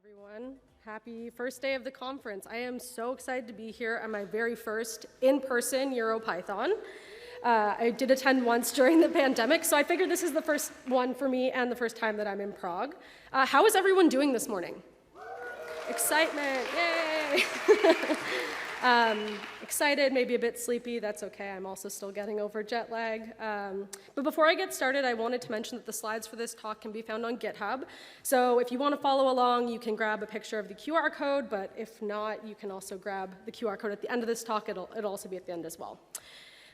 everyone. Happy first day of the conference. I am so excited to be here at my very first in-person EuroPython. I did attend once during the pandemic, so I figured this is the first one for me and the first time that I'm in Prague. How is everyone doing this morning? Excitement, yay! Excited, maybe a bit sleepy, that's okay. I'm also still getting over jet lag. But before I get started, I wanted to mention that the slides for this talk can be found on GitHub. So if you want to follow along, you can grab a picture of the QR code, but if not, you can also grab the QR code at the end of this talk. It'll also be at the end as well.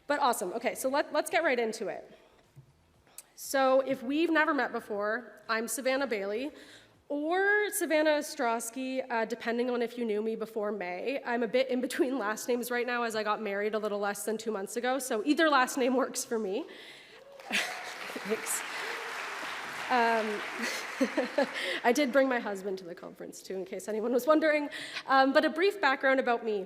But awesome, okay, so let's get right into it. So if we've never met before, I'm Savannah Bailey, or Savannah Ostrowski, depending on if you knew me before May. I'm a bit in between last names right now as I got married a little less than 2 months ago, so either last name works for me. Thanks. I did bring my husband to the conference too, in case anyone was wondering. But a brief background about me.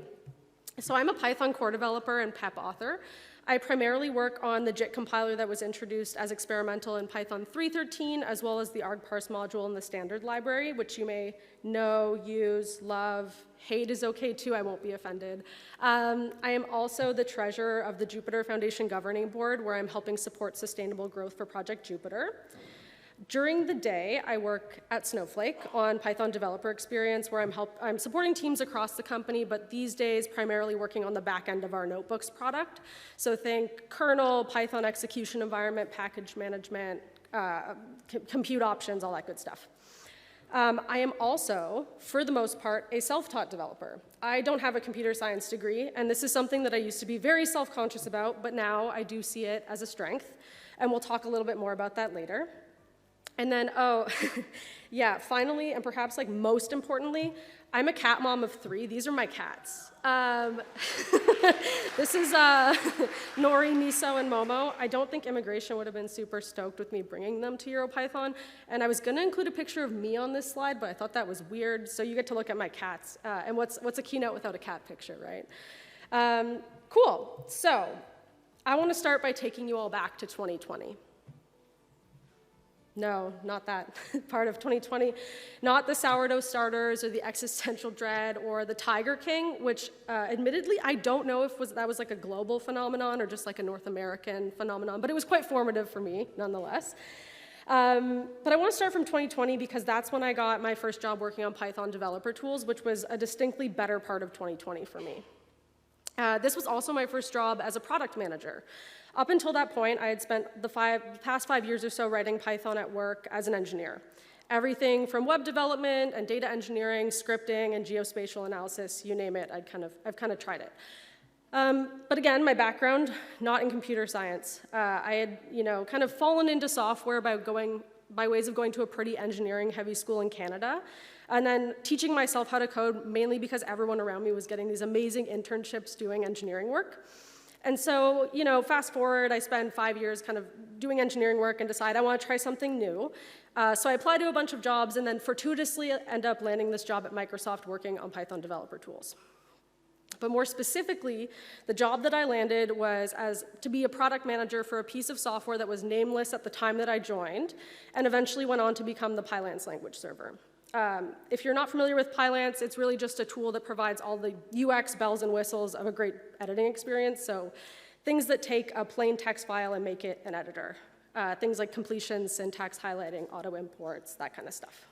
So I'm a Python core developer and PEP author. I primarily work on the JIT compiler that was introduced as experimental in Python 3.13, as well as the argparse module in the standard library, which you may know, use, love, hate is okay too, I won't be offended. I am also the treasurer of the Jupyter Foundation Governing Board, where I'm helping support sustainable growth for Project Jupyter. During the day, I work at Snowflake on Python developer experience, where I'm supporting teams across the company, but these days primarily working on the back end of our notebooks product. So think kernel, Python execution environment, package management, compute options, all that good stuff. I am also, for the most part, a self-taught developer. I don't have a computer science degree, and this is something that I used to be very self-conscious about, but now I do see it as a strength, and we'll talk a little bit more about that later. And then, oh, yeah, finally, and perhaps like most importantly, I'm a cat mom of 3. These are my cats. This is Nori, Miso, and Momo. I don't think immigration would have been super stoked with me bringing them to EuroPython. And I was going to include a picture of me on this slide, but I thought that was weird. So you get to look at my cats. And what's a keynote without a cat picture, right? Cool. So I want to start by taking you all back to 2020. No, not that part of 2020. Not the sourdough starters or the existential dread or the Tiger King, which admittedly, I don't know if that was like a global phenomenon or just like a North American phenomenon, but it was quite formative for me nonetheless. But I want to start from 2020 because that's when I got my first job working on Python developer tools, which was a distinctly better part of 2020 for me. This was also my first job as a product manager. Up until that point, I had spent the past 5 years or so writing Python at work as an engineer. Everything from web development and data engineering, scripting, and geospatial analysis, you name it, I've kind of tried it. But again, my background, not in computer science. I had kind of fallen into software by ways of going to a pretty engineering-heavy school in Canada, and then teaching myself how to code mainly because everyone around me was getting these amazing internships doing engineering work. And so, fast forward, I spend 5 years kind of doing engineering work and decide I want to try something new. So I applied to a bunch of jobs and then fortuitously end up landing this job at Microsoft working on Python developer tools. But more specifically, the job that I landed was to be a product manager for a piece of software that was nameless at the time that I joined and eventually went on to become the Pylance language server. If you're not familiar with Pylance, it's really just a tool that provides all the UX bells and whistles of a great editing experience. So things that take a plain text file and make it an editor. Things like completion, syntax highlighting, auto imports, that kind of stuff.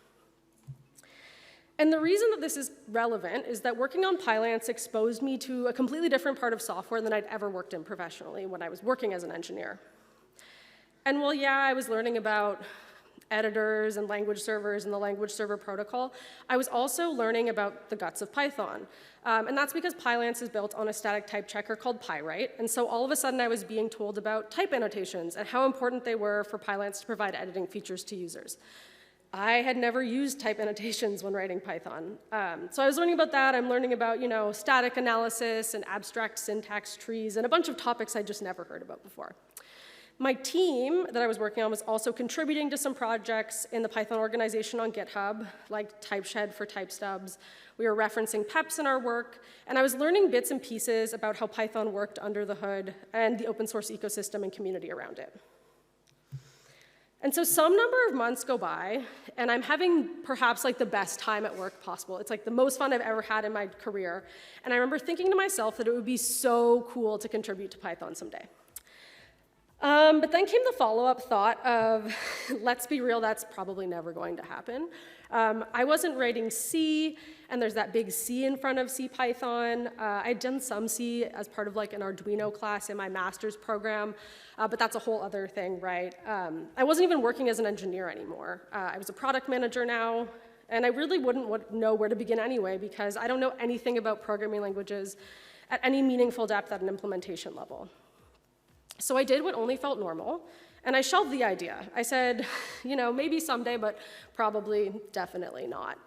And the reason that this is relevant is that working on Pylance exposed me to a completely different part of software than I'd ever worked in professionally when I was working as an engineer. And while, yeah, I was learning about editors and language servers and the language server protocol, I was also learning about the guts of Python. And that's because Pylance is built on a static type checker called Pywrite. And so all of a sudden I was being told about type annotations and how important they were for Pylance to provide editing features to users. I had never used type annotations when writing Python. So I was learning about that. I'm learning about static analysis and abstract syntax trees and a bunch of topics I'd just never heard about before. My team that I was working on was also contributing to some projects in the Python organization on GitHub, like TypeShed for type stubs. We were referencing PEPs in our work, and I was learning bits and pieces about how Python worked under the hood and the open source ecosystem and community around it. And so some number of months go by, and I'm having perhaps like the best time at work possible. It's like the most fun I've ever had in my career. And I remember thinking to myself that it would be so cool to contribute to Python someday. But then came the follow-up thought of, let's be real, that's probably never going to happen. I wasn't writing C, and there's that big C in front of CPython. I'd done some C as part of like an Arduino class in my master's program, but that's a whole other thing, right? I wasn't even working as an engineer anymore. I was a product manager now, and I really wouldn't know where to begin anyway, because I don't know anything about programming languages at any meaningful depth at an implementation level. So I did what only felt normal, and I shelved the idea. I said, you know, maybe someday, but probably, definitely not.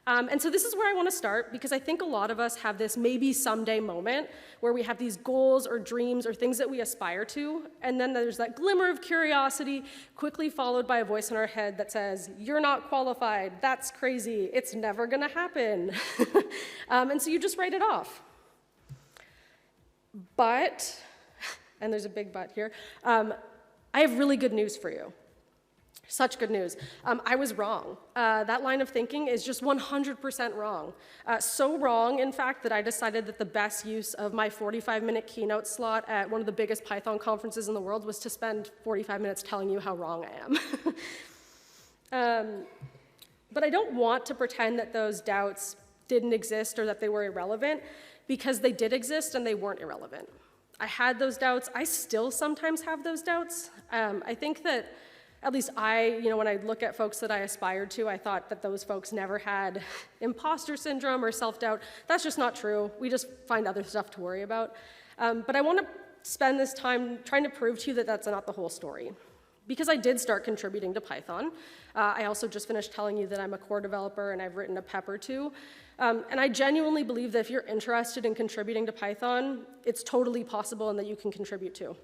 And so this is where I want to start, because I think a lot of us have this maybe someday moment where we have these goals or dreams or things that we aspire to, and then there's that glimmer of curiosity, quickly followed by a voice in our head that says, you're not qualified, that's crazy, it's never going to happen. And so you just write it off. But, and there's a big but here, I have really good news for you. Such good news. I was wrong. That line of thinking is just 100% wrong. So wrong, in fact, that I decided that the best use of my 45-minute keynote slot at one of the biggest Python conferences in the world was to spend 45 minutes telling you how wrong I am. But I don't want to pretend that those doubts didn't exist or that they were irrelevant, because they did exist and they weren't irrelevant. I had those doubts. I still sometimes have those doubts. I think that, at least when I look at folks that I aspired to, I thought that those folks never had imposter syndrome or self-doubt. That's just not true. We just find other stuff to worry about. But I want to spend this time trying to prove to you that that's not the whole story. Because I did start contributing to Python. I also just finished telling you that I'm a core developer and I've written a PEP or two. And I genuinely believe that if you're interested in contributing to Python, it's totally possible and that you can contribute too.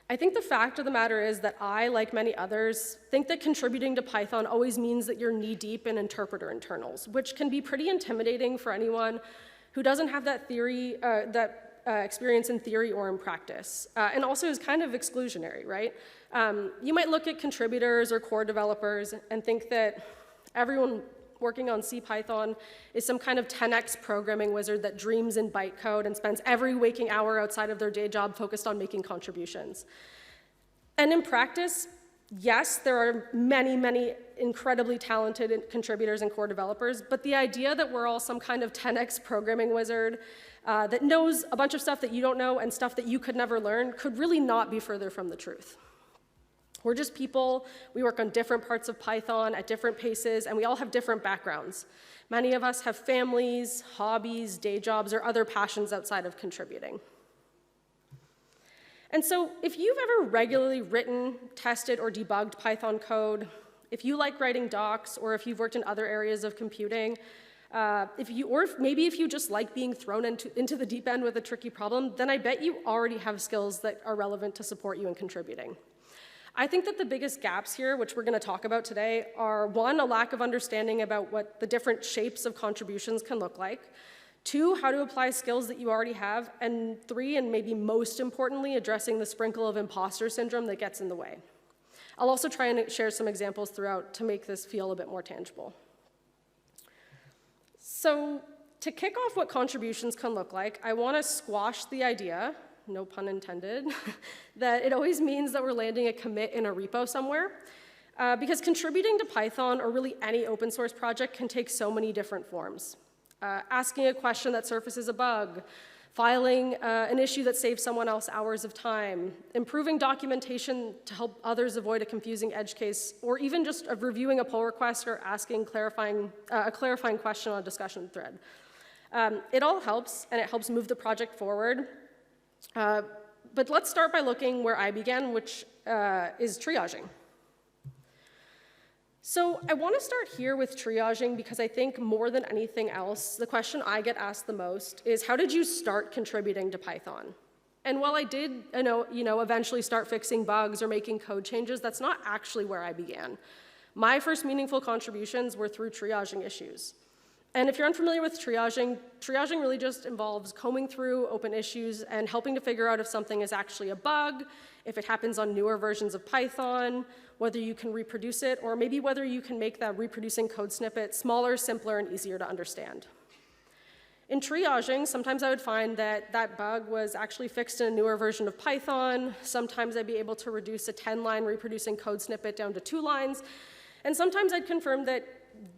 I think the fact of the matter is that I, like many others, think that contributing to Python always means that you're knee-deep in interpreter internals, which can be pretty intimidating for anyone who doesn't have that theory, experience in theory or in practice, and also is kind of exclusionary, right? You might look at contributors or core developers and think that everyone working on CPython is some kind of 10x programming wizard that dreams in bytecode and spends every waking hour outside of their day job focused on making contributions. And in practice, yes, there are many, many incredibly talented contributors and core developers, but the idea that we're all some kind of 10x programming wizard that knows a bunch of stuff that you don't know and stuff that you could never learn could really not be further from the truth. We're just people. We work on different parts of Python at different paces, and we all have different backgrounds. Many of us have families, hobbies, day jobs, or other passions outside of contributing. And so if you've ever regularly written, tested, or debugged Python code, if you like writing docs, or if you've worked in other areas of computing, maybe if you just like being thrown into the deep end with a tricky problem, then I bet you already have skills that are relevant to support you in contributing. I think that the biggest gaps here, which we're going to talk about today, are 1, a lack of understanding about what the different shapes of contributions can look like, 2, how to apply skills that you already have, and 3, and maybe most importantly, addressing the sprinkle of imposter syndrome that gets in the way. I'll also try and share some examples throughout to make this feel a bit more tangible. So to kick off what contributions can look like, I want to squash the idea, no pun intended, that it always means that we're landing a commit in a repo somewhere. Because contributing to Python, or really any open source project, can take so many different forms. Asking a question that surfaces a bug, filing an issue that saves someone else hours of time, improving documentation to help others avoid a confusing edge case, or even just reviewing a pull request or asking a clarifying question on a discussion thread. It all helps, and it helps move the project forward. But let's start by looking where I began, which is triaging. So I want to start here with triaging because I think more than anything else, the question I get asked the most is, how did you start contributing to Python? And while I did eventually start fixing bugs or making code changes, that's not actually where I began. My first meaningful contributions were through triaging issues. And if you're unfamiliar with triaging, triaging really just involves combing through open issues and helping to figure out if something is actually a bug, if it happens on newer versions of Python, whether you can reproduce it, or maybe whether you can make that reproducing code snippet smaller, simpler, and easier to understand. In triaging, sometimes I would find that that bug was actually fixed in a newer version of Python. Sometimes I'd be able to reduce a 10-line reproducing code snippet down to 2 lines. And sometimes I'd confirm that,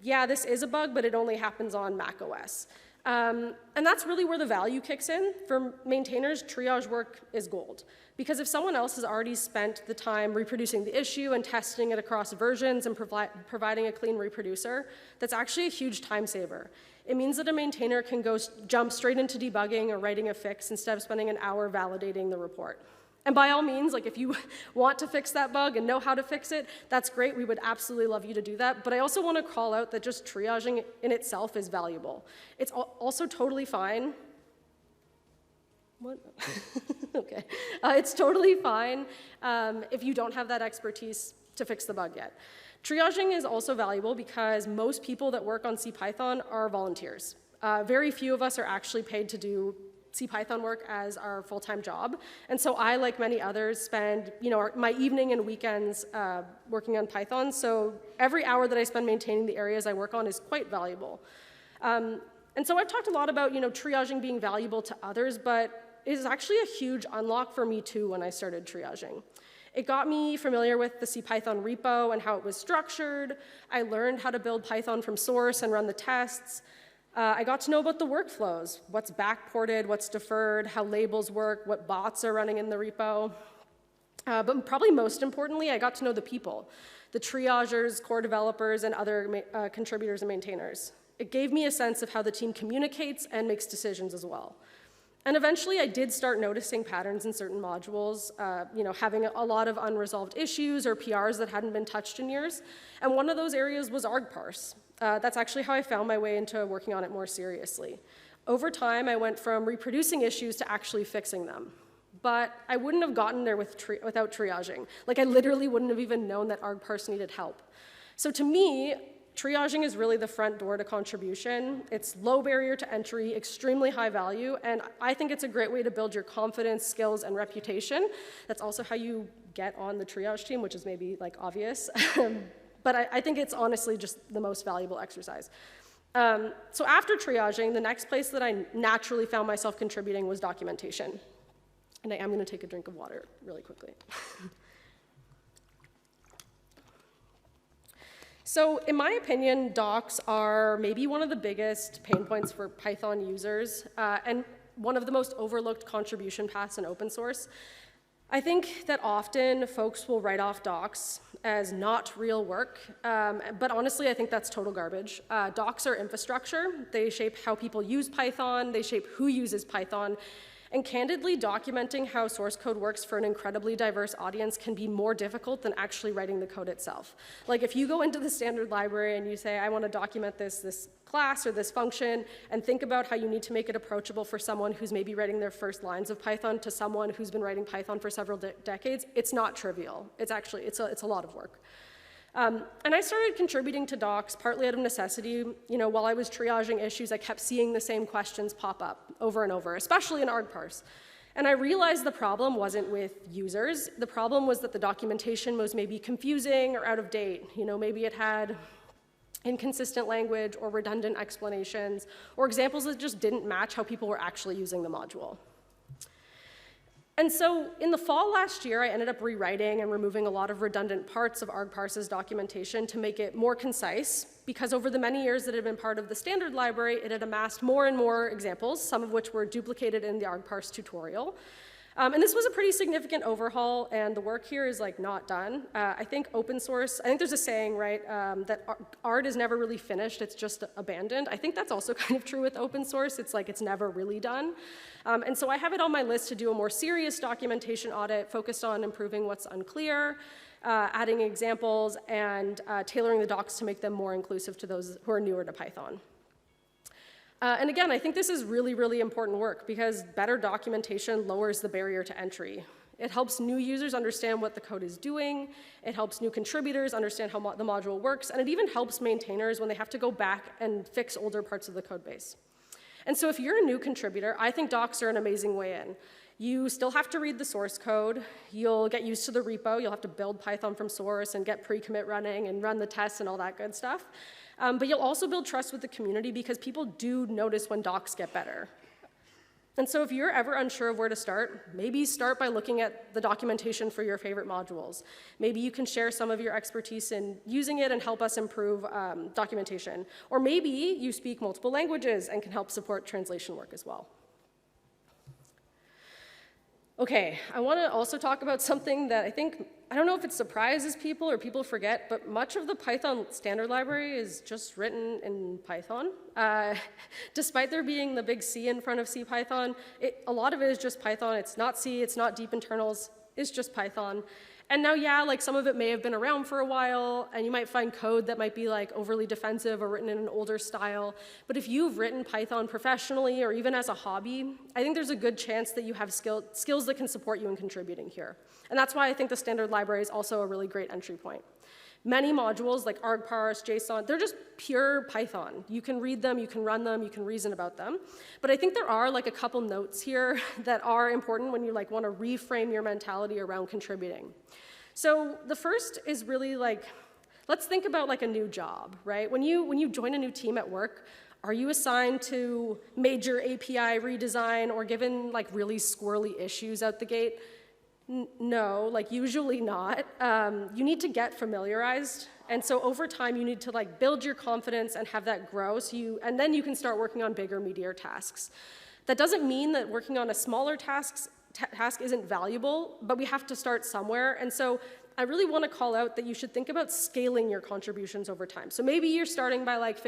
yeah, this is a bug, but it only happens on Mac OS. And that's really where the value kicks in. For maintainers, triage work is gold. Because if someone else has already spent the time reproducing the issue and testing it across versions and providing a clean reproducer, that's actually a huge time saver. It means that a maintainer can jump straight into debugging or writing a fix instead of spending an hour validating the report. And by all means, like if you want to fix that bug and know how to fix it, that's great. We would absolutely love you to do that. But I also want to call out that just triaging in itself is valuable. It's also totally fine. What? Okay. It's totally fine if you don't have that expertise to fix the bug yet. Triaging is also valuable because most people that work on CPython are volunteers. Very few of us are actually paid to do CPython work as our full-time job. And so I, like many others, spend my evening and weekends working on Python. So every hour that I spend maintaining the areas I work on is quite valuable. And so I've talked a lot about triaging being valuable to others, but it is actually a huge unlock for me too when I started triaging. It got me familiar with the CPython repo and how it was structured. I learned how to build Python from source and run the tests. I got to know about the workflows, what's backported, what's deferred, how labels work, what bots are running in the repo. But probably most importantly, I got to know the people, the triagers, core developers, and other contributors and maintainers. It gave me a sense of how the team communicates and makes decisions as well. And eventually, I did start noticing patterns in certain modules, having a lot of unresolved issues or PRs that hadn't been touched in years. And one of those areas was argparse. That's actually how I found my way into working on it more seriously. Over time, I went from reproducing issues to actually fixing them. But I wouldn't have gotten there without triaging. Like, I literally wouldn't have even known that argparse needed help. So to me, triaging is really the front door to contribution. It's low barrier to entry, extremely high value, and I think it's a great way to build your confidence, skills, and reputation. That's also how you get on the triage team, which is maybe obvious. But I think it's honestly just the most valuable exercise. So after triaging, the next place that I naturally found myself contributing was documentation. And I am going to take a drink of water really quickly. So in my opinion, docs are maybe one of the biggest pain points for Python users and one of the most overlooked contribution paths in open source. I think that often folks will write off docs as not real work, but honestly, I think that's total garbage. Docs are infrastructure. They shape how people use Python. They shape who uses Python. And candidly, documenting how source code works for an incredibly diverse audience can be more difficult than actually writing the code itself. Like if you go into the standard library and you say, I want to document this class or this function, and think about how you need to make it approachable for someone who's maybe writing their first lines of Python to someone who's been writing Python for several decades, it's not trivial. It's a lot of work. And I started contributing to docs partly out of necessity. While I was triaging issues, I kept seeing the same questions pop up over and over, especially in argparse. And I realized the problem wasn't with users. The problem was that the documentation was maybe confusing or out of date. Maybe it had inconsistent language or redundant explanations or examples that just didn't match how people were actually using the module. And so in the fall last year, I ended up rewriting and removing a lot of redundant parts of argparse's documentation to make it more concise, because over the many years that it had been part of the standard library, it had amassed more and more examples, some of which were duplicated in the argparse tutorial. And this was a pretty significant overhaul, and the work here is not done. I think open source, I think there's a saying, right, that art is never really finished, it's just abandoned. I think that's also kind of true with open source. It's it's never really done. And so I have it on my list to do a more serious documentation audit focused on improving what's unclear, adding examples, and tailoring the docs to make them more inclusive to those who are newer to Python. And again, I think this is really, really important work because better documentation lowers the barrier to entry. It helps new users understand what the code is doing. It helps new contributors understand how the module works. And it even helps maintainers when they have to go back and fix older parts of the code base. And so if you're a new contributor, I think docs are an amazing way in. You still have to read the source code. You'll get used to the repo. You'll have to build Python from source and get pre-commit running and run the tests and all that good stuff. But you'll also build trust with the community because people do notice when docs get better. And so if you're ever unsure of where to start, maybe start by looking at the documentation for your favorite modules. Maybe you can share some of your expertise in using it and help us improve documentation. Or maybe you speak multiple languages and can help support translation work as well. Okay, I want to also talk about something that I don't know if it surprises people or people forget, but much of the Python standard library is just written in Python. Despite there being the big C in front of CPython, a lot of it is just Python. It's not C, it's not deep internals, it's just Python. And now, yeah, like some of it may have been around for a while, and you might find code that might be like overly defensive or written in an older style. But if you've written Python professionally or even as a hobby, I think there's a good chance that you have skills that can support you in contributing here. And that's why I think the standard library is also a really great entry point. Many modules like argparse, JSON, they're just pure Python. You can read them, you can run them, you can reason about them. But I think there are like a couple notes here that are important when you like want to reframe your mentality around contributing. So the first is really like, let's think about like a new job, right? When you join a new team at work, are you assigned to major API redesign or given like really squirrely issues out the gate? No, like usually not. You need to get familiarized. And so over time, you need to like build your confidence and have that grow. And then you can start working on bigger, meatier tasks. That doesn't mean that working on a smaller task isn't valuable, but we have to start somewhere. And so I really want to call out that you should think about scaling your contributions over time. So maybe you're starting by like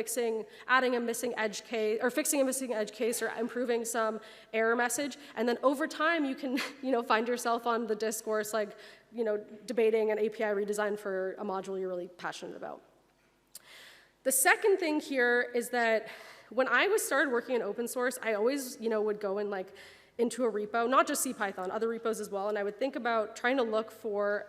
adding a missing edge case, or fixing a missing edge case, or improving some error message. And then over time, you can find yourself on the discourse, like debating an API redesign for a module you're really passionate about. The second thing here is that when I started working in open source, I always would go and like into a repo, not just CPython, other repos as well, and I would think about trying to look for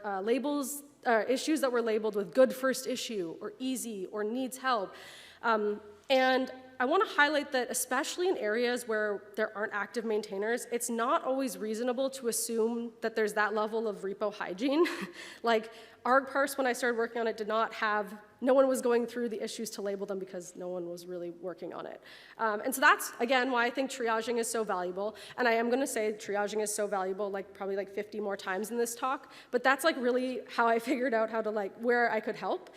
issues that were labeled with good first issue, or easy, or needs help. And I want to highlight that especially in areas where there aren't active maintainers, it's not always reasonable to assume that there's that level of repo hygiene. Like argparse, when I started working on it, no one was going through the issues to label them because no one was really working on it. And so that's, again, why I think triaging is so valuable. And I am going to say triaging is so valuable probably like 50 more times in this talk. But that's like really how I figured out how to where I could help.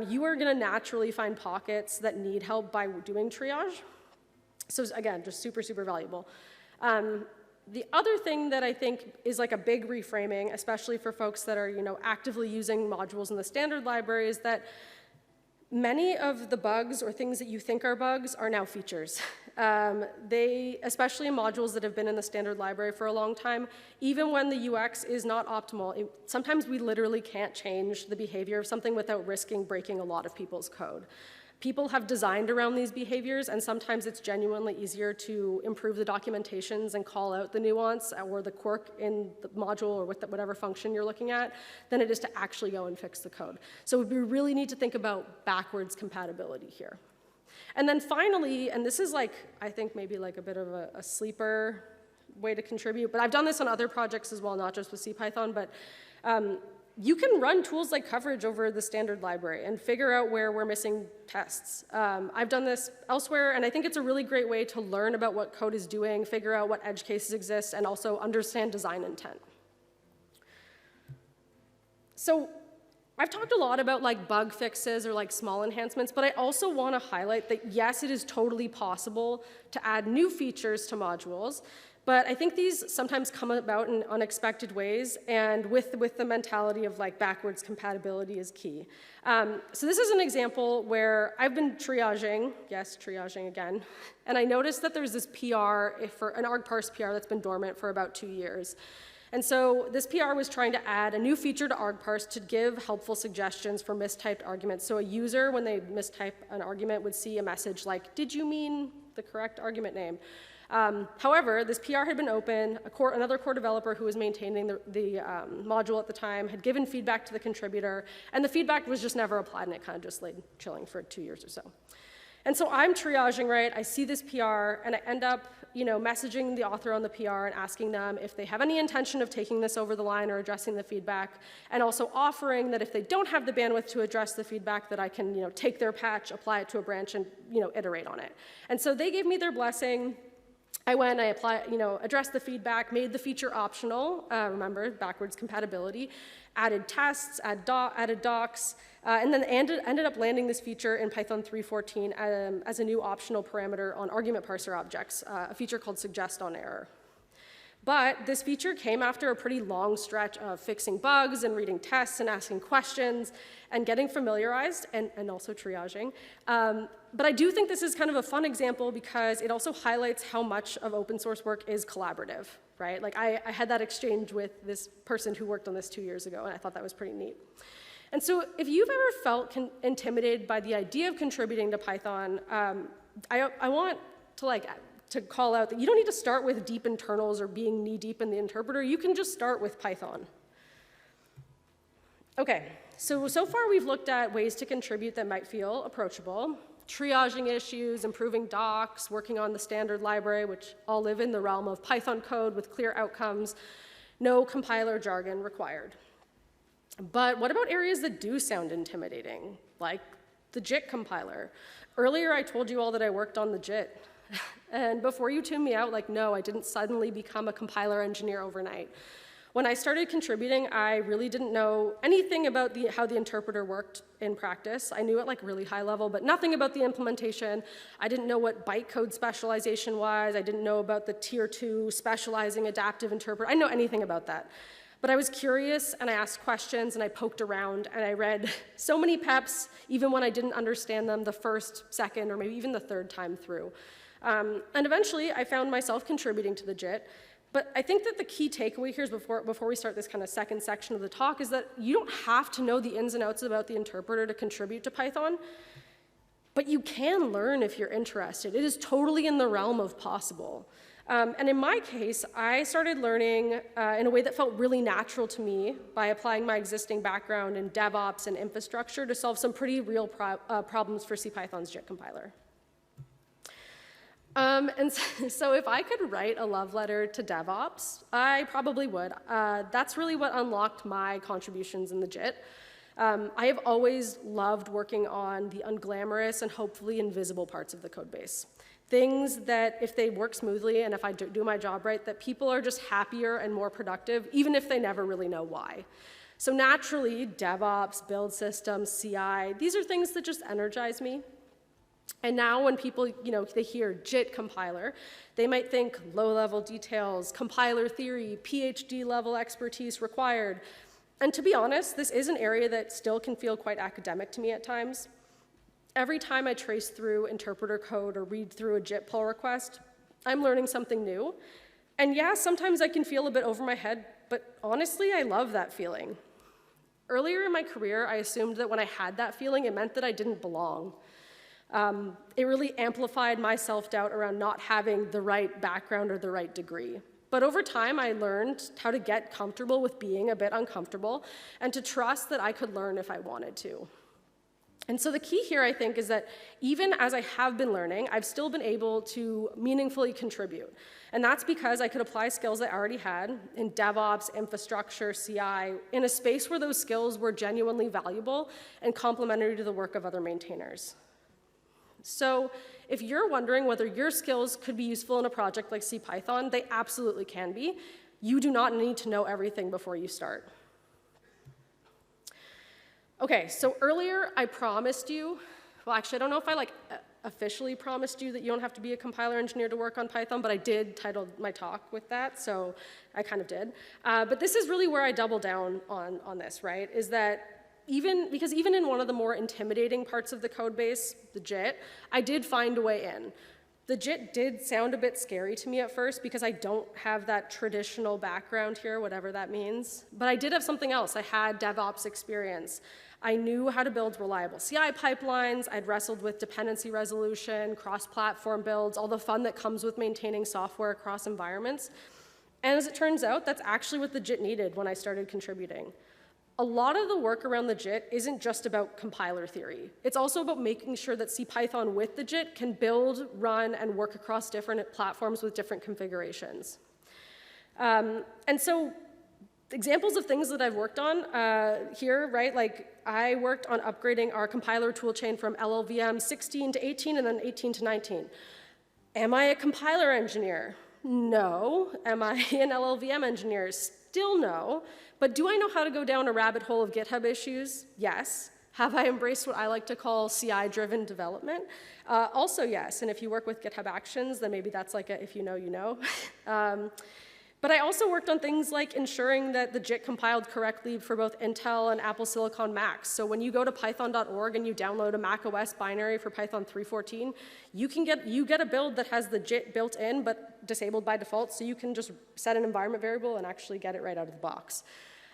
You are going to naturally find pockets that need help by doing triage. So again, just super, super valuable. The other thing that I think is like a big reframing, especially for folks that are actively using modules in the standard library, is that many of the bugs or things that you think are bugs are now features. Especially in modules that have been in the standard library for a long time, even when the UX is not optimal, sometimes we literally can't change the behavior of something without risking breaking a lot of people's code. People have designed around these behaviors, and sometimes it's genuinely easier to improve the documentations and call out the nuance or the quirk in the module or with whatever function you're looking at than it is to actually go and fix the code. So we really need to think about backwards compatibility here. And then finally, and this is I think maybe a bit of a sleeper way to contribute, but I've done this on other projects as well, not just with CPython, but you can run tools like coverage over the standard library and figure out where we're missing tests. I've done this elsewhere, and I think it's a really great way to learn about what code is doing, figure out what edge cases exist, and also understand design intent. So I've talked a lot about bug fixes or small enhancements, but I also want to highlight that yes, it is totally possible to add new features to modules. But I think these sometimes come about in unexpected ways, and with the mentality of backwards compatibility is key. So this is an example where I've been triaging, yes, triaging again, and I noticed that there's this PR for an argparse PR that's been dormant for about 2 years. And so this PR was trying to add a new feature to argparse to give helpful suggestions for mistyped arguments. So a user, when they mistype an argument, would see a message like, "Did you mean the correct argument name?" However, this PR had been open. Another core developer who was maintaining the module at the time had given feedback to the contributor, and the feedback was just never applied, and it kind of just laid chilling for 2 years or so. And so I'm triaging, right? I see this PR, and I end up messaging the author on the PR and asking them if they have any intention of taking this over the line or addressing the feedback, and also offering that if they don't have the bandwidth to address the feedback, that I can take their patch, apply it to a branch, and iterate on it. And so they gave me their blessing. I went, I addressed the feedback, made the feature optional, remember, backwards compatibility, added tests, added docs, and then ended up landing this feature in Python 3.14 as a new optional parameter on argument parser objects, a feature called suggest on error. But this feature came after a pretty long stretch of fixing bugs and reading tests and asking questions and getting familiarized and also triaging. But I do think this is kind of a fun example because it also highlights how much of open source work is collaborative, right? Like I had that exchange with this person who worked on this 2 years ago, and I thought that was pretty neat. And so if you've ever felt intimidated by the idea of contributing to Python, I want to call out that you don't need to start with deep internals or being knee-deep in the interpreter. You can just start with Python. OK, so far we've looked at ways to contribute that might feel approachable, triaging issues, improving docs, working on the standard library, which all live in the realm of Python code with clear outcomes, no compiler jargon required. But what about areas that do sound intimidating, like the JIT compiler? Earlier, I told you all that I worked on the JIT. And before you tune me out, no, I didn't suddenly become a compiler engineer overnight. When I started contributing, I really didn't know anything about how the interpreter worked in practice. I knew it really high level, but nothing about the implementation. I didn't know what bytecode specialization was. I didn't know about the tier 2 specializing adaptive interpreter. I didn't know anything about that. But I was curious, and I asked questions, and I poked around, and I read so many PEPs, even when I didn't understand them the first, second, or maybe even the third time through. And eventually, I found myself contributing to the JIT. But I think that the key takeaway here is before we start this kind of second section of the talk is that you don't have to know the ins and outs about the interpreter to contribute to Python. But you can learn if you're interested. It is totally in the realm of possible. And in my case, I started learning in a way that felt really natural to me by applying my existing background in DevOps and infrastructure to solve some pretty real problems for CPython's JIT compiler. And so if I could write a love letter to DevOps, I probably would. That's really what unlocked my contributions in the JIT. I have always loved working on the unglamorous and hopefully invisible parts of the code base. Things that, if they work smoothly and if I do my job right, that people are just happier and more productive, even if they never really know why. So naturally, DevOps, build systems, CI, these are things that just energize me. And now when people, they hear JIT compiler, they might think low-level details, compiler theory, PhD-level expertise required. And to be honest, this is an area that still can feel quite academic to me at times. Every time I trace through interpreter code or read through a JIT pull request, I'm learning something new. And yeah, sometimes I can feel a bit over my head, but honestly, I love that feeling. Earlier in my career, I assumed that when I had that feeling, it meant that I didn't belong. It really amplified my self-doubt around not having the right background or the right degree. But over time, I learned how to get comfortable with being a bit uncomfortable and to trust that I could learn if I wanted to. And so the key here, I think, is that even as I have been learning, I've still been able to meaningfully contribute. And that's because I could apply skills I already had in DevOps, infrastructure, CI, in a space where those skills were genuinely valuable and complementary to the work of other maintainers. So if you're wondering whether your skills could be useful in a project like CPython, they absolutely can be. You do not need to know everything before you start. OK, so earlier I promised you, well, actually, I don't know if I officially promised you that you don't have to be a compiler engineer to work on Python, but I did title my talk with that, so I kind of did. But this is really where I double down on this, right, is that because even in one of the more intimidating parts of the code base, the JIT, I did find a way in. The JIT did sound a bit scary to me at first because I don't have that traditional background here, whatever that means. But I did have something else. I had DevOps experience. I knew how to build reliable CI pipelines. I'd wrestled with dependency resolution, cross-platform builds, all the fun that comes with maintaining software across environments. And as it turns out, that's actually what the JIT needed when I started contributing. a lot of the work around the JIT isn't just about compiler theory. It's also about making sure that CPython with the JIT can build, run, and work across different platforms with different configurations. And so examples of things that I've worked on here, right? Like I worked on upgrading our compiler toolchain from LLVM 16 to 18 and then 18 to 19. Am I a compiler engineer? No. Am I an LLVM engineer? Still no. But do I know how to go down a rabbit hole of GitHub issues? Yes. Have I embraced what I like to call CI-driven development? Also yes. And if you work with GitHub Actions, then maybe that's like a if you know, you know. But I also worked on things like ensuring that the JIT compiled correctly for both Intel and Apple Silicon Macs. So when you go to python.org and you download a macOS binary for Python 3.14, you get a build that has the JIT built in but disabled by default, so you can just set an environment variable and actually get it right out of the box.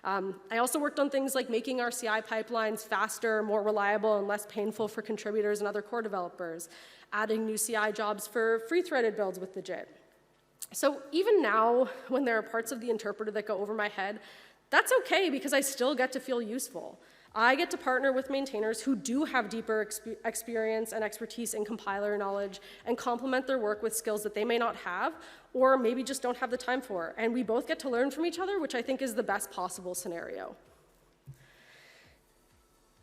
I also worked on things like making our CI pipelines faster, more reliable, and less painful for contributors and other core developers, adding new CI jobs for free-threaded builds with the JIT. So even now, when there are parts of the interpreter that go over my head, that's okay because I still get to feel useful. I get to partner with maintainers who do have deeper experience and expertise in compiler knowledge and complement their work with skills that they may not have or maybe just don't have the time for. And we both get to learn from each other, which I think is the best possible scenario.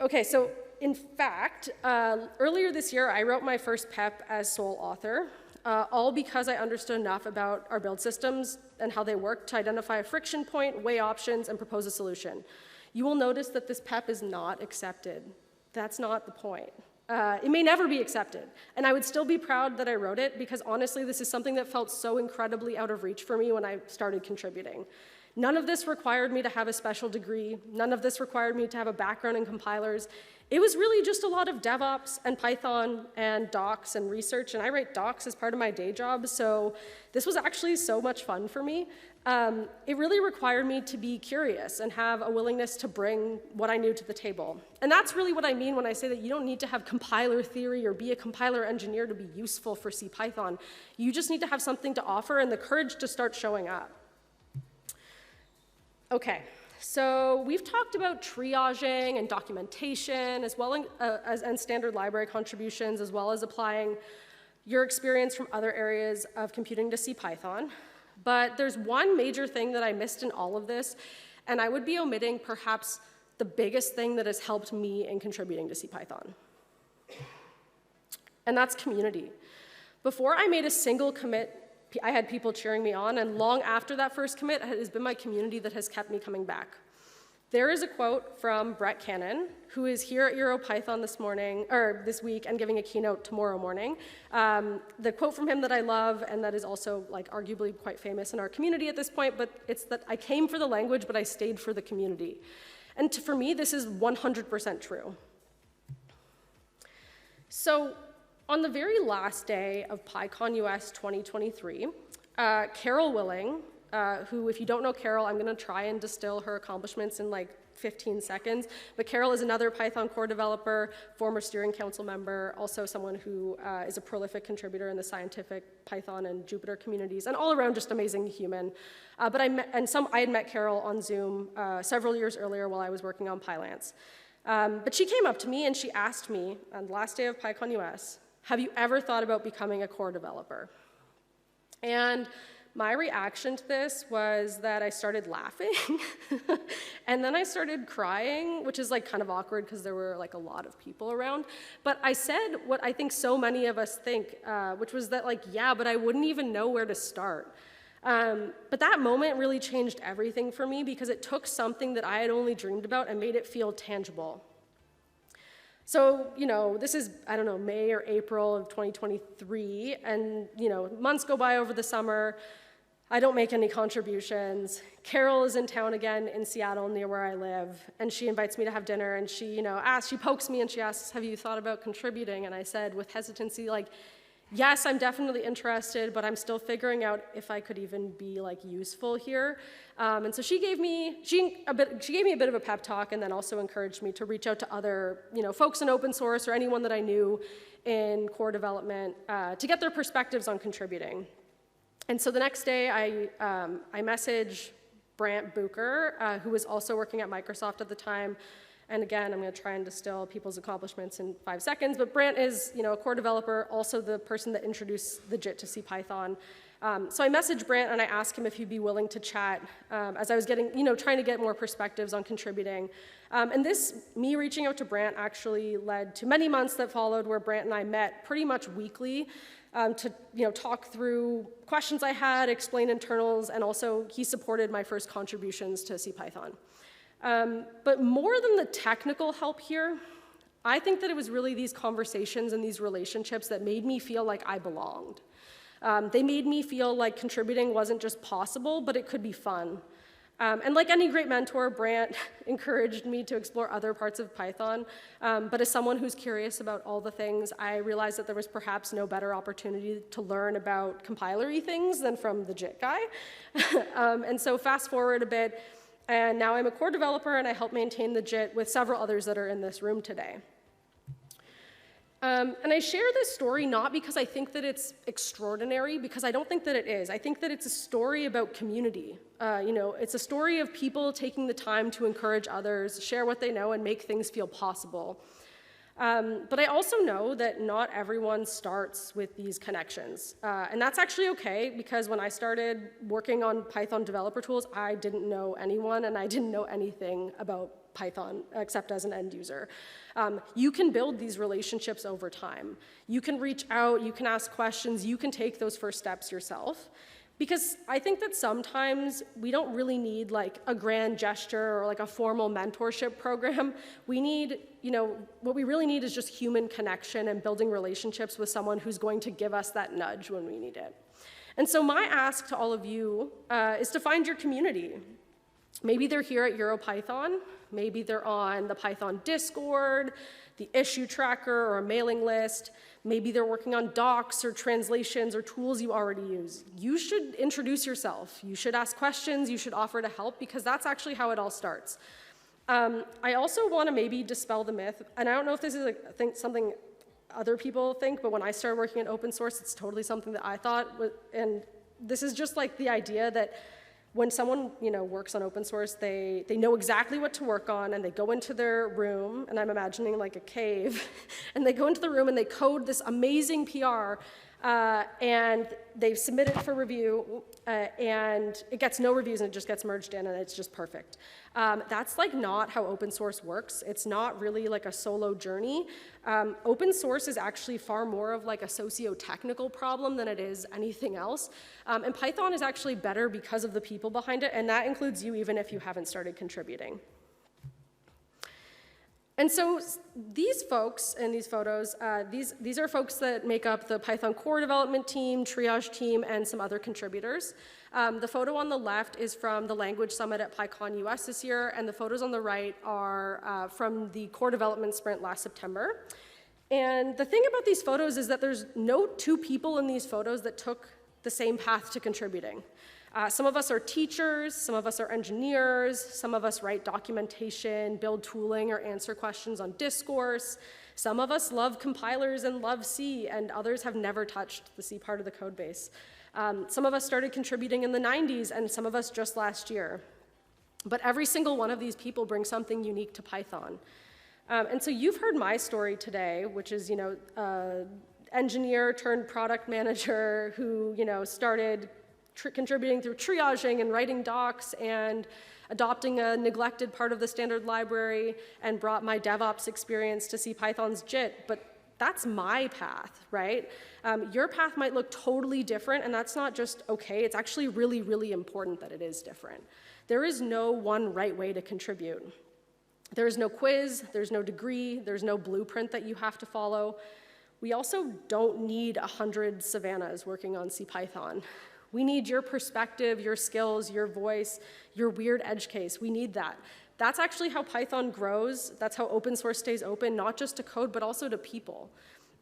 Okay, so in fact, earlier this year, I wrote my first PEP as sole author. All because I understood enough about our build systems and how they work to identify a friction point, weigh options, and propose a solution. You will notice that this PEP is not accepted. That's not the point. It may never be accepted. And I would still be proud that I wrote it because honestly, this is something that felt so incredibly out of reach for me when I started contributing. None of this required me to have a special degree. None of this required me to have a background in compilers. It was really just a lot of DevOps and Python and docs and research, and I write docs as part of my day job, so this was actually so much fun for me. It really required me to be curious and have a willingness to bring what I knew to the table. And that's really what I mean when I say that you don't need to have compiler theory or be a compiler engineer to be useful for CPython. You just need to have something to offer and the courage to start showing up. Okay. So we've talked about triaging and documentation as well and standard library contributions, as well as applying your experience from other areas of computing to CPython. But there's one major thing that I missed in all of this, and I would be omitting perhaps the biggest thing that has helped me in contributing to CPython. And that's community. Before I made a single commit, I had people cheering me on, and long after that first commit, it has been my community that has kept me coming back. There is a quote from Brett Cannon, who is here at EuroPython this week and giving a keynote tomorrow morning. The quote from him that I love, and that is also like arguably quite famous in our community at this point, but it's that I came for the language, but I stayed for the community. And for me, this is 100% true. So on the very last day of PyCon US 2023, Carol Willing, who, if you don't know Carol, I'm going to try and distill her accomplishments in like 15 seconds. But Carol is another Python core developer, former steering council member, also someone who is a prolific contributor in the scientific Python and Jupyter communities, and all around just amazing human. I had met Carol on Zoom several years earlier while I was working on PyLance. But she came up to me and she asked me on the last day of PyCon US, have you ever thought about becoming a core developer? And my reaction to this was that I started laughing, and then I started crying, which is like kind of awkward because there were like a lot of people around. But I said what I think so many of us think, which was that like, yeah, but I wouldn't even know where to start. But that moment really changed everything for me because it took something that I had only dreamed about and made it feel tangible. So, this is, I don't know, May or April of 2023, and, months go by over the summer. I don't make any contributions. Carol is in town again in Seattle near where I live, and she invites me to have dinner, and she, she pokes me and she asks, have you thought about contributing? And I said with hesitancy, like, yes, I'm definitely interested, but I'm still figuring out if I could even be like useful here. And so she gave me a bit of a pep talk, and then also encouraged me to reach out to other folks in open source or anyone that I knew in core development to get their perspectives on contributing. And so the next day, I message Brant Bucher, who was also working at Microsoft at the time. And again, I'm going to try and distill people's accomplishments in 5 seconds. But Brant is, a core developer, also the person that introduced the JIT to CPython. So I messaged Brant and I asked him if he'd be willing to chat as I was getting, trying to get more perspectives on contributing. And me reaching out to Brant actually led to many months that followed where Brant and I met pretty much weekly to talk through questions I had, explain internals, and also he supported my first contributions to CPython. But more than the technical help here, I think that it was really these conversations and these relationships that made me feel like I belonged. They made me feel like contributing wasn't just possible, but it could be fun. And like any great mentor, Brant encouraged me to explore other parts of Python. But as someone who's curious about all the things, I realized that there was perhaps no better opportunity to learn about compiler-y things than from the JIT guy. And so fast forward a bit, and now I'm a core developer, and I help maintain the JIT with several others that are in this room today. And I share this story not because I think that it's extraordinary, because I don't think that it is. I think that it's a story about community. It's a story of people taking the time to encourage others, share what they know, and make things feel possible. But I also know that not everyone starts with these connections. And that's actually okay, because when I started working on Python developer tools, I didn't know anyone, and I didn't know anything about Python except as an end user. You can build these relationships over time. You can reach out, you can ask questions, you can take those first steps yourself. Because I think that sometimes we don't really need like a grand gesture or like a formal mentorship program. We need, what we really need is just human connection and building relationships with someone who's going to give us that nudge when we need it. And so my ask to all of you is to find your community. Maybe they're here at EuroPython. Maybe they're on the Python Discord, the issue tracker, or a mailing list. Maybe they're working on docs or translations or tools you already use. You should introduce yourself. You should ask questions. You should offer to help, because that's actually how it all starts. I also want to maybe dispel the myth, and I don't know if this is something other people think, but when I started working in open source, it's totally something that I thought, and this is just like the idea that when someone works on open source, they know exactly what to work on, and they go into their room, and I'm imagining like a cave, and they go into the room and they code this amazing PR, and they submit it for review, and it gets no reviews, and it just gets merged in, and it's just perfect. That's like not how open source works. It's not really like a solo journey. Open source is actually far more of like a socio-technical problem than it is anything else. And Python is actually better because of the people behind it, and that includes you even if you haven't started contributing. And so these folks in these photos, these are folks that make up the Python core development team, triage team, and some other contributors. The photo on the left is from the Language Summit at PyCon US this year, and the photos on the right are from the core development sprint last September. And the thing about these photos is that there's no two people in these photos that took the same path to contributing. Some of us are teachers, some of us are engineers, some of us write documentation, build tooling, or answer questions on discourse. Some of us love compilers and love C, and others have never touched the C part of the code base. Some of us started contributing in the 90s, and some of us just last year. But every single one of these people brings something unique to Python. And so you've heard my story today, which is, engineer turned product manager who, started contributing through triaging and writing docs and adopting a neglected part of the standard library, and brought my DevOps experience to CPython's JIT. But that's my path, right? Your path might look totally different, and that's not just okay. It's actually really, really important that it is different. There is no one right way to contribute. There is no quiz, there's no degree, there's no blueprint that you have to follow. We also don't need 100 Savannahs working on CPython. We need your perspective, your skills, your voice, your weird edge case. We need that. That's actually how Python grows. That's how open source stays open, not just to code, but also to people.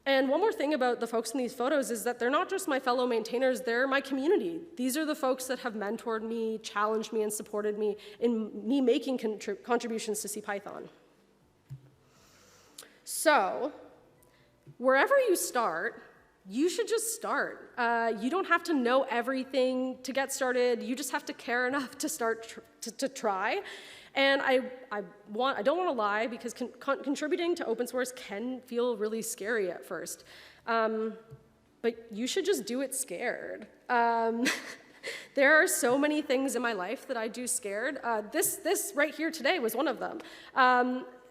And one more thing about the folks in these photos is that they're not just my fellow maintainers, they're my community. These are the folks that have mentored me, challenged me, and supported me in me making contributions to CPython. So, wherever you start, you should just start. You don't have to know everything to get started. You just have to care enough to start to try. And I don't want to lie, because contributing to open source can feel really scary at first. But you should just do it scared. There are so many things in my life that I do scared. This right here today was one of them.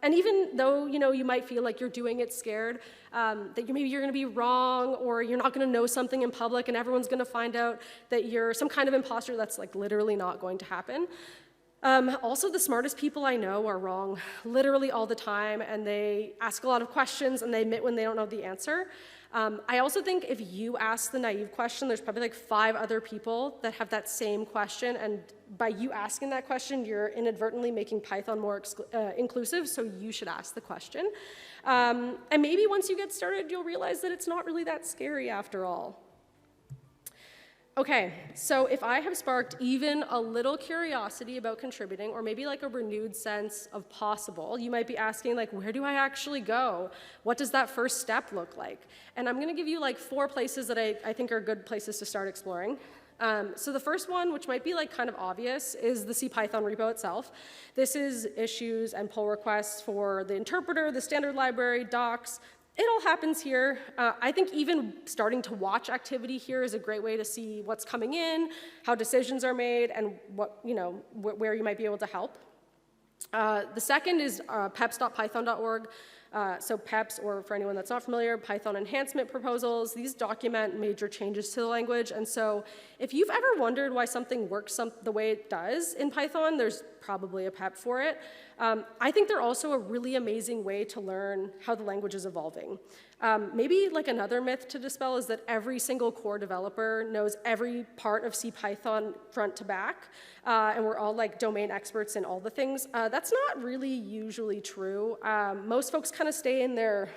And even though you might feel like you're doing it scared, that maybe you're going to be wrong, or you're not going to know something in public and everyone's going to find out that you're some kind of imposter, that's like literally not going to happen. Also, the smartest people I know are wrong literally all the time, and they ask a lot of questions and they admit when they don't know the answer. I also think if you ask the naive question, there's probably like 5 other people that have that same question, and by you asking that question, you're inadvertently making Python more inclusive, so you should ask the question. And maybe once you get started, you'll realize that it's not really that scary after all. Okay, so if I have sparked even a little curiosity about contributing, or maybe like a renewed sense of possible, you might be asking, like, where do I actually go? What does that first step look like? And I'm going to give you like 4 places that I think are good places to start exploring. So the first one, which might be like kind of obvious, is the CPython repo itself. This is issues and pull requests for the interpreter, the standard library, docs. It all happens here. I think even starting to watch activity here is a great way to see what's coming in, how decisions are made, and where you might be able to help. The second is peps.python.org. So PEPs, or for anyone that's not familiar, Python enhancement proposals. These document major changes to the language. And so if you've ever wondered why something works the way it does in Python, there's probably a PEP for it. I think they're also a really amazing way to learn how the language is evolving. Maybe like another myth to dispel is that every single core developer knows every part of CPython front to back, and we're all like domain experts in all the things. That's not really usually true. Most folks kind of stay in their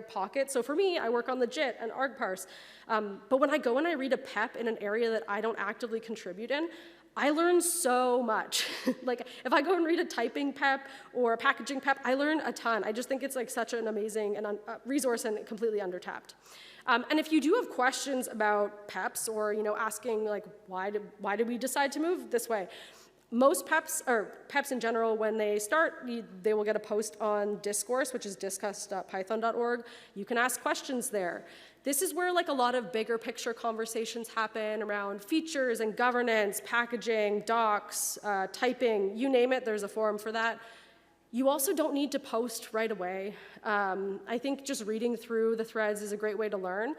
pocket. So for me, I work on the JIT and argparse. But when I go and I read a PEP in an area that I don't actively contribute in, I learn so much. Like if I go and read a typing PEP or a packaging PEP, I learn a ton. I just think it's like such an amazing resource and completely undertapped. And if you do have questions about PEPs, or asking like why did we decide to move this way, most PEPs, or PEPs in general, when they start, they will get a post on Discourse, which is discuss.python.org. You can ask questions there. This is where like a lot of bigger picture conversations happen around features and governance, packaging, docs, typing, you name it, there's a forum for that. You also don't need to post right away. I think just reading through the threads is a great way to learn.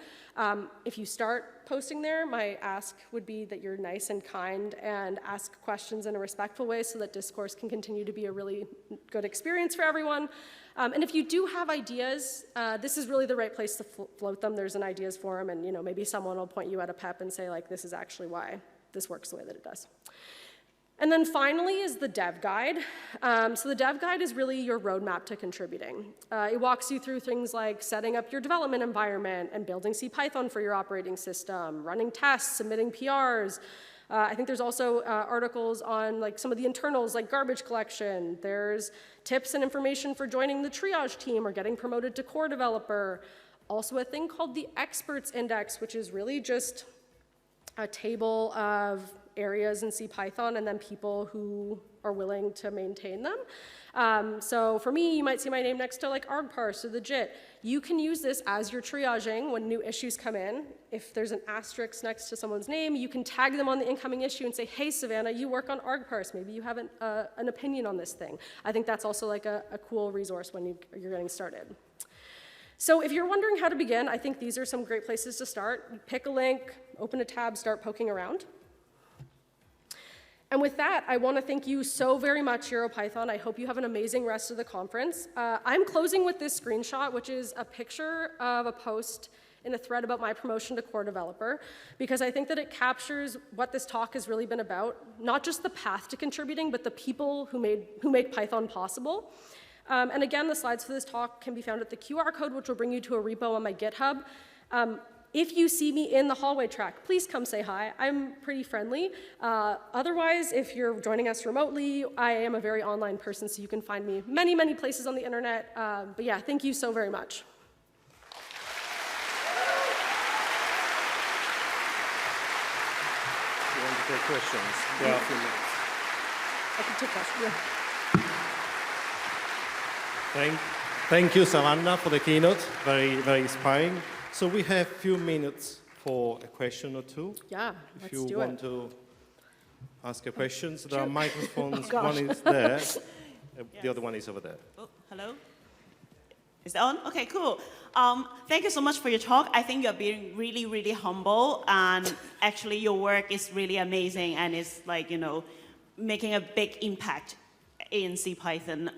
If you start posting there, my ask would be that you're nice and kind and ask questions in a respectful way so that Discourse can continue to be a really good experience for everyone. And if you do have ideas, this is really the right place to float them. There's an ideas forum, and maybe someone will point you at a PEP and say, like, this is actually why this works the way that it does. And then finally is the dev guide. So the dev guide is really your roadmap to contributing. It walks you through things like setting up your development environment and building CPython for your operating system, running tests, submitting PRs. I think there's also articles on like some of the internals, like garbage collection. There's tips and information for joining the triage team or getting promoted to core developer. Also a thing called the experts index, which is really just a table of areas in CPython and then people who are willing to maintain them. So for me, you might see my name next to like argparse or the JIT. You can use this as your triaging when new issues come in. If there's an asterisk next to someone's name, you can tag them on the incoming issue and say, hey, Savannah, you work on argparse. Maybe you have an opinion on this thing. I think that's also like a cool resource when you're getting started. So if you're wondering how to begin, I think these are some great places to start. Pick a link, open a tab, start poking around. And with that, I want to thank you so very much, EuroPython. I hope you have an amazing rest of the conference. I'm closing with this screenshot, which is a picture of a post in a thread about my promotion to core developer, because I think that it captures what this talk has really been about, not just the path to contributing, but the people who make Python possible. And again, the slides for this talk can be found at the QR code, which will bring you to a repo on my GitHub. If you see me in the hallway track, please come say hi. I'm pretty friendly. Otherwise, if you're joining us remotely, I am a very online person, so you can find me many, many places on the internet. But yeah, thank you so very much. to take questions. There are a few minutes. I can take questions. Yeah. Thank you, Savannah, for the keynote. Very, very inspiring. So we have a few minutes for a question or two. Yeah, let's do it. If you want to ask a question, so there are Sure. microphones. Oh, one is there. The other one is over there. Oh, hello? Is that on? Okay, cool. Thank you so much for your talk. I think you're being really, really humble, and actually your work is really amazing, and it's like, you know, making a big impact in CPython.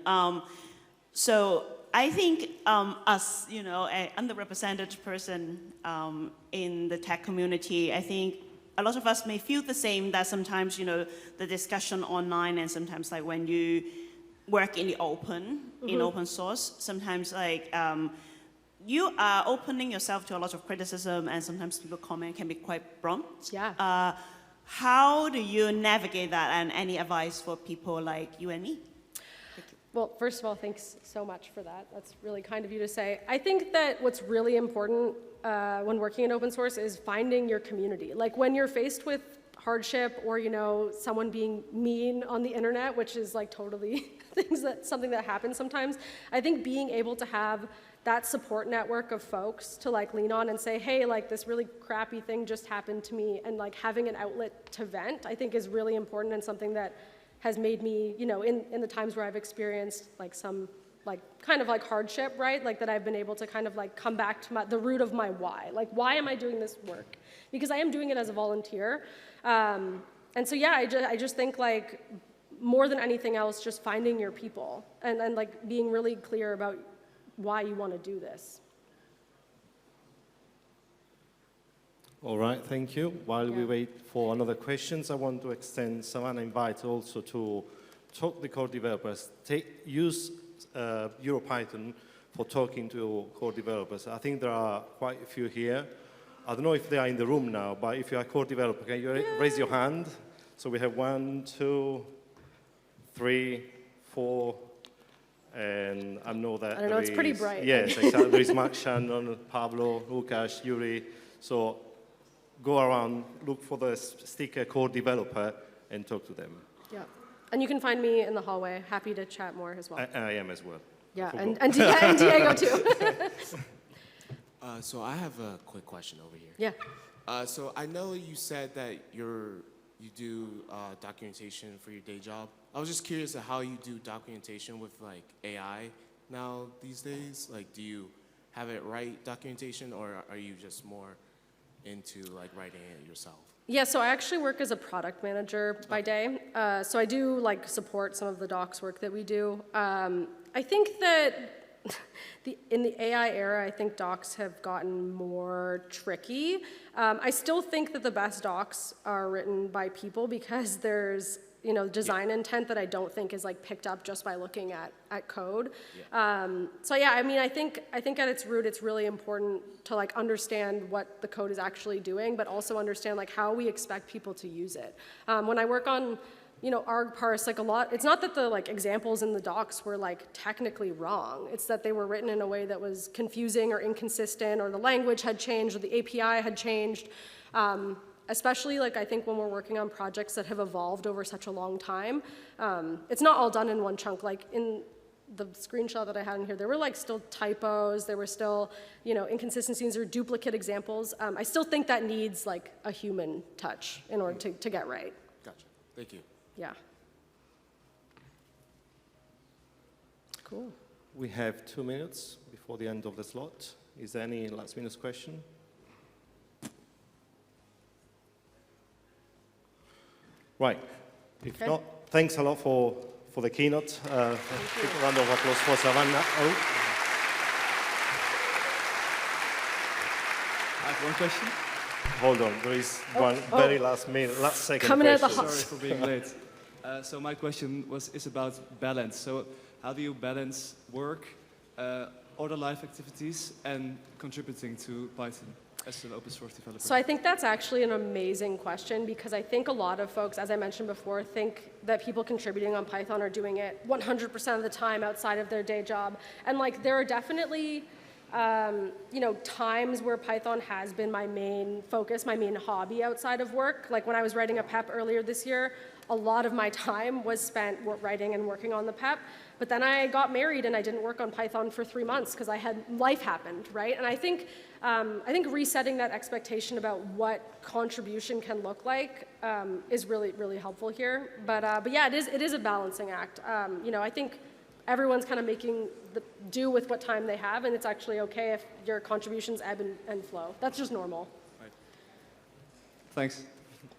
So I think as, you know, an underrepresented person in the tech community, I think a lot of us may feel the same, that sometimes, you know, the discussion online, and sometimes like when you work in the open, in open source, sometimes like you are opening yourself to a lot of criticism, and sometimes people comment can be quite blunt. Yeah. How do you navigate that, and any advice for people like you and me? Well, first of all, thanks so much for that. That's really kind of you to say. I think that what's really important when working in open source is finding your community. Like when you're faced with hardship, or, you know, someone being mean on the internet, which is like totally something that happens sometimes, I think being able to have that support network of folks to like lean on and say, hey, like this really crappy thing just happened to me, and like having an outlet to vent, I think is really important, and something that has made me, you know, in the times where I've experienced like some like kind of like hardship, right? Like that I've been able to kind of like come back to the root of my why. Like, why am I doing this work? Because I am doing it as a volunteer. And so, yeah, I just think like more than anything else, just finding your people and like being really clear about why you want to do this. All right, thank you. While we wait for another questions, I want to extend Savannah invite also to talk to core developers. Use EuroPython for talking to core developers. I think there are quite a few here. I don't know if they are in the room now, but if you are a core developer, can you raise your hand? So we have 1, 2, 3, 4, and I know that I don't know, it's pretty bright. Yes, exactly. There is Mark, Shannon, Pablo, Lukasz, Yuri. So go around, look for the sticker core developer, and talk to them. Yeah, and you can find me in the hallway. Happy to chat more as well. I am as well. Yeah, and Diego too. So I have a quick question over here. Yeah. So I know you said that you do documentation for your day job. I was just curious of how you do documentation with like AI now these days. Like, do you have it write documentation, or are you just more into like writing it yourself? Yeah, so I actually work as a product manager by day. So I do like support some of the docs work that we do. I think that in the AI era, I think docs have gotten more tricky. I still think that the best docs are written by people, because there's, you know, design intent that I don't think is like picked up just by looking at code. So yeah, I mean, I think at its root, it's really important to like understand what the code is actually doing, but also understand like how we expect people to use it. When I work on, you know, argparse, like a lot, it's not that the like examples in the docs were like technically wrong. It's that they were written in a way that was confusing or inconsistent, or the language had changed, or the API had changed. Especially like I think when we're working on projects that have evolved over such a long time, it's not all done in one chunk. Like in the screenshot that I had in here, there were like still typos, there were still, you know, inconsistencies or duplicate examples. I still think that needs like a human touch in order to get right. Gotcha. Thank you. Yeah. Cool. We have 2 minutes before the end of the slot. Is there any last minute question? Right. If not, thanks a lot for the keynote. A round of applause for Savannah. Oh. I have one question. Hold on, there is one very last second Coming question. at the hot. Sorry for being late. So my question is about balance. So how do you balance work, other life activities, and contributing to Python as an open source developer? So I think that's actually an amazing question, because I think a lot of folks, as I mentioned before, think that people contributing on Python are doing it 100% of the time outside of their day job. And like there are definitely you know, times where Python has been my main focus, my main hobby outside of work. Like when I was writing a PEP earlier this year, a lot of my time was spent writing and working on the PEP. But then I got married and I didn't work on Python for 3 months because life happened, right? And I think resetting that expectation about what contribution can look like is really, really helpful here. But yeah, it is a balancing act. You know, I think everyone's kind of making do with what time they have, and it's actually okay if your contributions ebb and flow. That's just normal. Right. Thanks.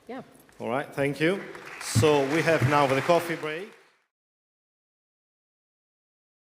Yeah. All right, thank you. So we have now the coffee break.